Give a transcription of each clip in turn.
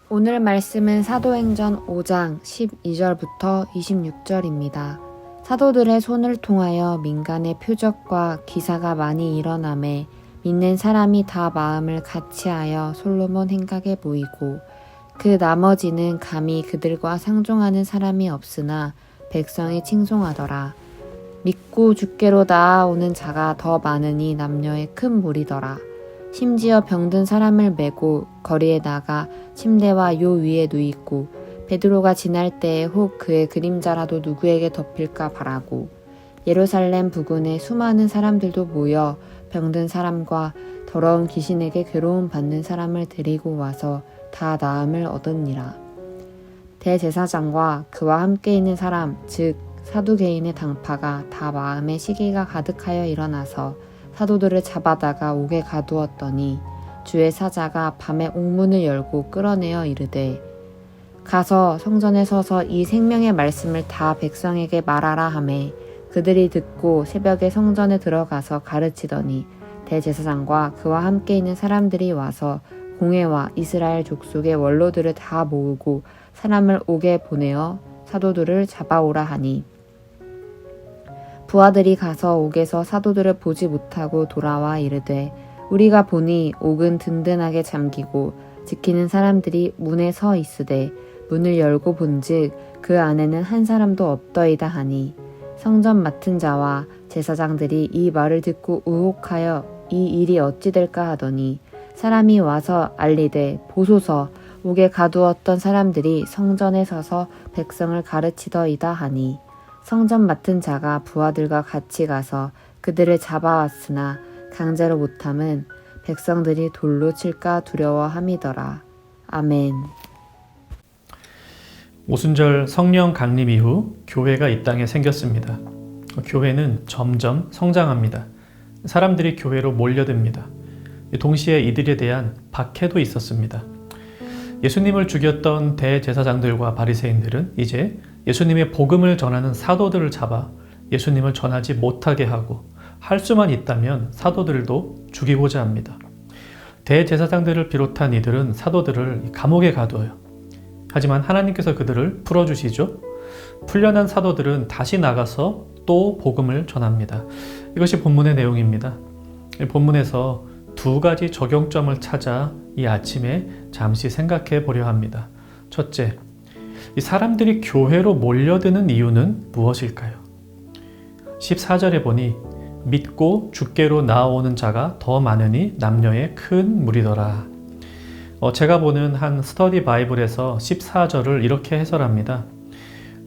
오늘 말씀은 사도행전 5장 12절부터 26절입니다. 사도들의 손을 통하여 민간의 표적과 기사가 많이 일어나매 믿는 사람이 다 마음을 같이하여 솔로몬 행각에 모이고 그 나머지는 감히 그들과 상종하는 사람이 없으나 백성이 칭송하더라. 믿고 주께로 나아오는 자가 더 많으니 남녀의 큰 무리더라. 심지어 병든 사람을 메고 거리에 나가 침대와 요 위에 누이고 베드로가 지날 때에 혹 그의 그림자라도 누구에게 덮일까 바라고 예루살렘 부근에 수많은 사람들도 모여 병든 사람과 더러운 귀신에게 괴로움 받는 사람을 데리고 와서 다 나음을 얻었니라. 대제사장과 그와 함께 있는 사람 즉 사두개인의 당파가 다 마음에 시기가 가득하여 일어나서 사도들을 잡아다가 옥에 가두었더니 주의 사자가 밤에 옥문을 열고 끌어내어 이르되 가서 성전에 서서 이 생명의 말씀을 다 백성에게 말하라 하매 그들이 듣고 새벽에 성전에 들어가서 가르치더니 대제사장과 그와 함께 있는 사람들이 와서 공회와 이스라엘 족속의 원로들을 다 모으고 사람을 옥에 보내어 사도들을 잡아오라 하니 부하들이 가서 옥에서 사도들을 보지 못하고 돌아와 이르되 우리가 보니 옥은 든든하게 잠기고 지키는 사람들이 문에 서 있으되 문을 열고 본즉 그 안에는 한 사람도 없더이다 하니 성전 맡은 자와 제사장들이 이 말을 듣고 의혹하여 이 일이 어찌 될까 하더니 사람이 와서 알리되 보소서 옥에 가두었던 사람들이 성전에 서서 백성을 가르치더이다 하니 성전 맡은 자가 부하들과 같이 가서 그들을 잡아왔으나 강제로 못함은 백성들이 돌로 칠까 두려워함이더라. 아멘. 오순절 성령 강림 이후 교회가 이 땅에 생겼습니다. 교회는 점점 성장합니다. 사람들이 교회로 몰려듭니다. 동시에 이들에 대한 박해도 있었습니다. 예수님을 죽였던 대제사장들과 바리새인들은 이제 예수님의 복음을 전하는 사도들을 잡아 예수님을 전하지 못하게 하고 할 수만 있다면 사도들도 죽이고자 합니다. 대제사장들을 비롯한 이들은 사도들을 감옥에 가두어요. 하지만 하나님께서 그들을 풀어주시죠. 풀려난 사도들은 다시 나가서 또 복음을 전합니다. 이것이 본문의 내용입니다. 본문에서 두 가지 적용점을 찾아 이 아침에 잠시 생각해 보려 합니다. 첫째, 이 사람들이 교회로 몰려드는 이유는 무엇일까요? 14절에 보니 믿고 주께로 나아오는 자가 더 많으니 남녀의 큰 무리더라. 제가 보는 한 스터디 바이블에서 14절을 이렇게 해설합니다.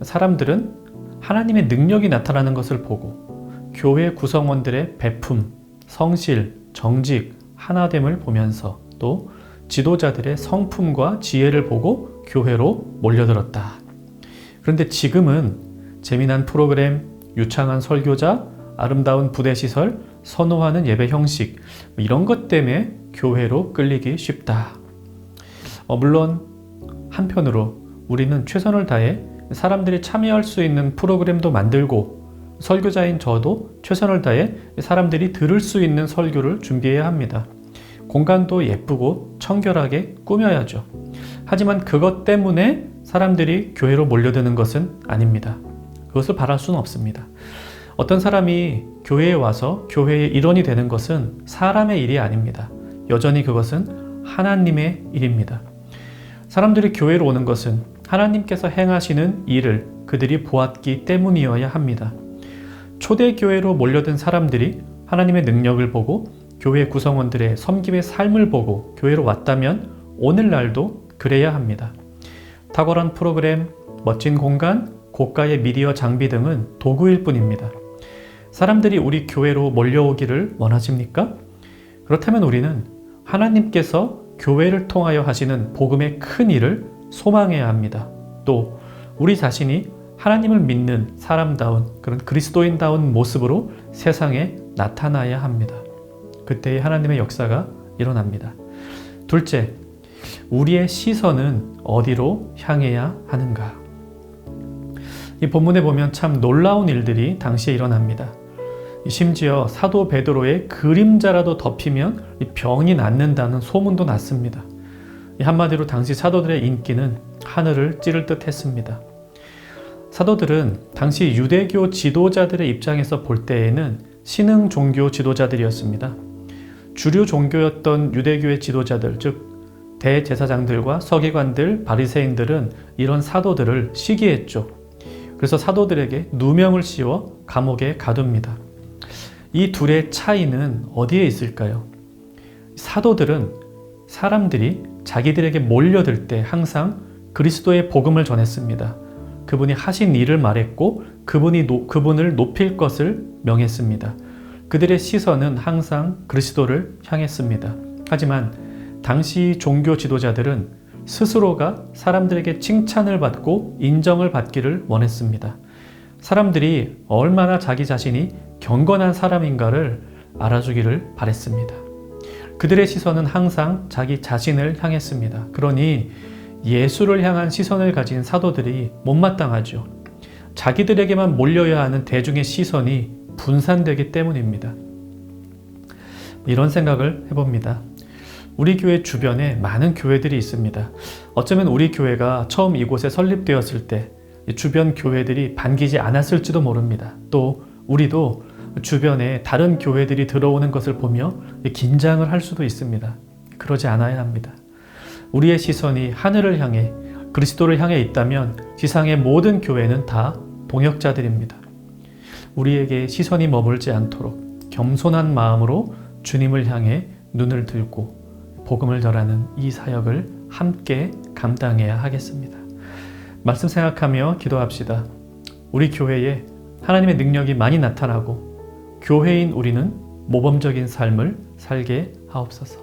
사람들은 하나님의 능력이 나타나는 것을 보고 교회 구성원들의 베품, 성실, 정직, 하나됨을 보면서 또 지도자들의 성품과 지혜를 보고 교회로 몰려들었다. 그런데 지금은 재미난 프로그램, 유창한 설교자, 아름다운 부대시설, 선호하는 예배 형식 이런 것 때문에 교회로 끌리기 쉽다. 물론 한편으로 우리는 최선을 다해 사람들이 참여할 수 있는 프로그램도 만들고 설교자인 저도 최선을 다해 사람들이 들을 수 있는 설교를 준비해야 합니다. 공간도 예쁘고 청결하게 꾸며야죠. 하지만 그것 때문에 사람들이 교회로 몰려드는 것은 아닙니다. 그것을 바랄 수는 없습니다. 어떤 사람이 교회에 와서 교회의 일원이 되는 것은 사람의 일이 아닙니다. 여전히 그것은 하나님의 일입니다. 사람들이 교회로 오는 것은 하나님께서 행하시는 일을 그들이 보았기 때문이어야 합니다. 초대교회로 몰려든 사람들이 하나님의 능력을 보고 교회 구성원들의 섬김의 삶을 보고 교회로 왔다면 오늘날도 그래야 합니다. 탁월한 프로그램, 멋진 공간, 고가의 미디어 장비 등은 도구일 뿐입니다. 사람들이 우리 교회로 몰려오기를 원하십니까? 그렇다면 우리는 하나님께서 교회를 통하여 하시는 복음의 큰 일을 소망해야 합니다. 또 우리 자신이 하나님을 믿는 사람다운 그런 그리스도인다운 모습으로 세상에 나타나야 합니다. 그때의 하나님의 역사가 일어납니다. 둘째, 우리의 시선은 어디로 향해야 하는가? 이 본문에 보면 참 놀라운 일들이 당시에 일어납니다. 심지어 사도 베드로의 그림자라도 덮이면 병이 낫는다는 소문도 났습니다. 이 한마디로 당시 사도들의 인기는 하늘을 찌를 듯 했습니다. 사도들은 당시 유대교 지도자들의 입장에서 볼 때에는 신흥 종교 지도자들이었습니다. 주류 종교였던 유대교의 지도자들, 즉 대제사장들과 서기관들, 바리새인들은 이런 사도들을 시기했죠. 그래서 사도들에게 누명을 씌워 감옥에 가둡니다. 이 둘의 차이는 어디에 있을까요? 사도들은 사람들이 자기들에게 몰려들 때 항상 그리스도의 복음을 전했습니다. 그분이 하신 일을 말했고 그분을 높일 것을 명했습니다. 그들의 시선은 항상 그리스도를 향했습니다. 하지만 당시 종교 지도자들은 스스로가 사람들에게 칭찬을 받고 인정을 받기를 원했습니다. 사람들이 얼마나 자기 자신이 경건한 사람인가를 알아주기를 바랬습니다. 그들의 시선은 항상 자기 자신을 향했습니다. 그러니 예수를 향한 시선을 가진 사도들이 못마땅하죠. 자기들에게만 몰려야 하는 대중의 시선이 분산되기 때문입니다. 이런 생각을 해봅니다. 우리 교회 주변에 많은 교회들이 있습니다. 어쩌면 우리 교회가 처음 이곳에 설립되었을 때 주변 교회들이 반기지 않았을지도 모릅니다. 또 우리도 주변에 다른 교회들이 들어오는 것을 보며 긴장을 할 수도 있습니다. 그러지 않아야 합니다. 우리의 시선이 하늘을 향해 그리스도를 향해 있다면 지상의 모든 교회는 다 동역자들입니다. 우리에게 시선이 머물지 않도록 겸손한 마음으로 주님을 향해 눈을 들고 복음을 전하는 이 사역을 함께 감당해야 하겠습니다. 말씀 생각하며 기도합시다. 우리 교회에 하나님의 능력이 많이 나타나고 교회인 우리는 모범적인 삶을 살게 하옵소서.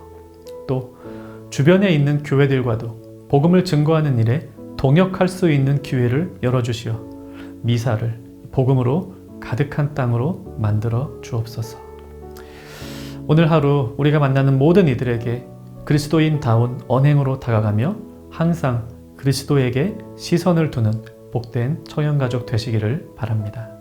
또 주변에 있는 교회들과도 복음을 증거하는 일에 동역할 수 있는 기회를 열어주시어 미사를 복음으로 가득한 땅으로 만들어 주옵소서. 오늘 하루 우리가 만나는 모든 이들에게 그리스도인다운 언행으로 다가가며 항상 그리스도에게 시선을 두는 복된 청년가족 되시기를 바랍니다.